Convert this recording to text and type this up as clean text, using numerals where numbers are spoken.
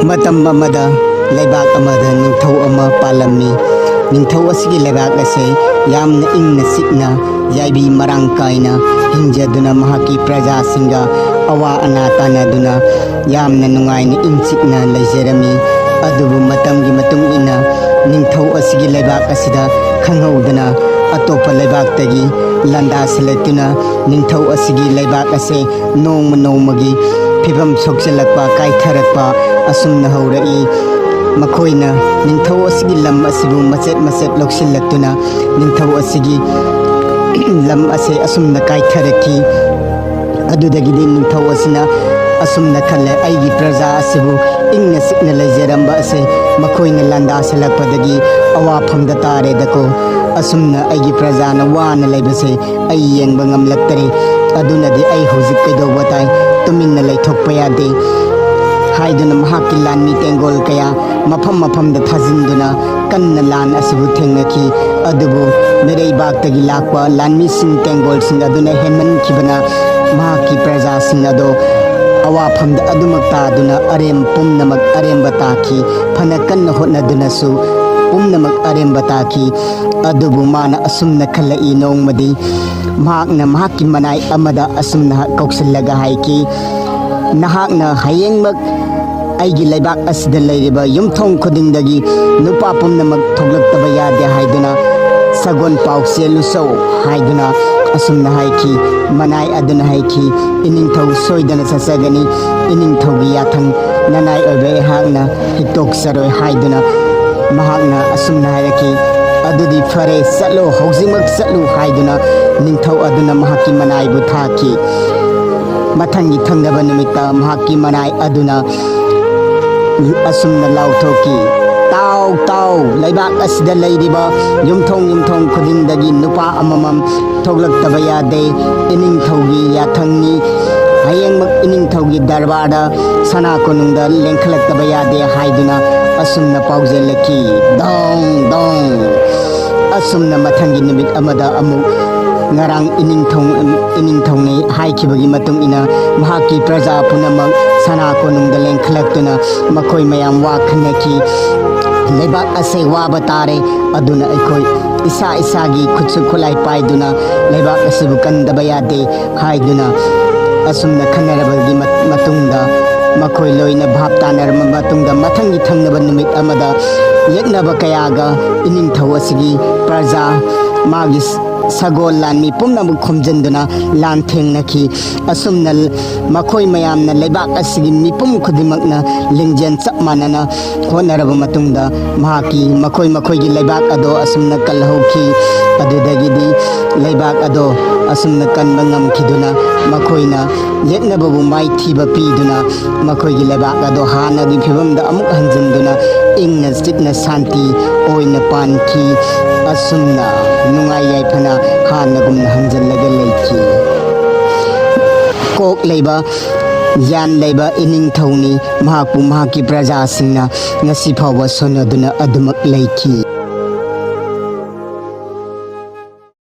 Matam amada leibak amada ningthau ama palammi. Ningthau asigi leibak ase yamna ingna sikna yaibi marang kaina hinjaduna mahaki praja singa awa ana tanaduna yamna nungaina ingsikna leijarami. Adubu matamgi matung ina ningthau asigi leibak asida khanghaudana atopa leibak tagi landa seletuna ningthau asigi leibak ase nongma nongmagi फिवम सोक्चलकपा काइथरकपा असुमना हौरई मखोइना निंथौ असगी लम असिबु मचेत मचेत लोक्सिलक्तुना निंथौ असगी लम असे असुमना काइथरकी अदुदगिदि निंथौ असिना असुमना खल्ले आइगी प्रजा असिबु इंगना सिकना लेजरंबा असे मखोइना लंदा सेलकपदगी अवाफमदा तारेदको असुमना आइगी प्रजाना वाना लेबसे आई येंगबा ngamlaktare adunadi ai hojik kaidoba tai tuminna laithokpa yade haiduna mahaki lanmi tengol kaya mafam mafam da thajinduna kanna lan asibu thengnaki adubu merei baktagi lakpa lanmi sing tengol sing aduna henman kibana mahaki praja sing ado awafam da adumakta aduna arem pumnamak arem bataki phana kanna hotnaduna su pumnamak arem bataki adubu mana asumna khala inong madi mahakna mahaki manai amada asumna kauksillaga haiki nahakna hayengmak aigi leibak asida leiriba yumthong khudingdagi nupa pumnamak thoglaktaba yade haiduna sagon paukse lusau haiduna asumna haiki manai aduna haiki iningthau soidana sasagani iningthaugi yathang nanai obe hakna hitok saroi haiduna mahakna asumna hayaki adudi fare satlo haujimak satlu haiduna ningthau aduna mahaki manai bu thaki mathangi thangnaba numita mahaki manai aduna asumna lauthoki tau tau leibak asida leiriba yumthong khudindagi nupa amamam thoglaktaba yade iningthaugi yathangni hayengmak iningthaugi darbada sana konungda lengkhalaktaba yade haiduna asumna paujelaki dong dong asumna mathangi numit amada amu ngarang iningthongni haikibagi matung ina mahaki praja punamak sana konungda lengkhalaktuna makhoi mayam wakhnaki leibak ase waba tare aduna aikoi isa isagi khutsu khulai paiduna leibak asibu kandaba yade haiduna asumna khanarabagi matungda makhoi loina bhap tanarma matungda mathangi thangnaba numit amada yeknaba kayaga iningthau asigi praja magis sagol lanmi pumnamu khomjanduna lan thengnaki asumna makhoi mayamna leibak asigi mipum khudimakna lingjen chap manana honaraba matungda mahaki makhoi gi leibak ado asumna kalhauki adudagidi leibak ado asumna kanba ngamkhiduna makhoina yeknababu mai thiba piduna makhoi gi leibak ado hana gi phibamda amuk hanjinduna ingna sikna santi oina panki asumna nungai yaifana hanagumna hanjallaga leiki kok leiba yan leiba iningthauni mahakpu mahaki praja singna ngasi phawa sonaduna adumak leiki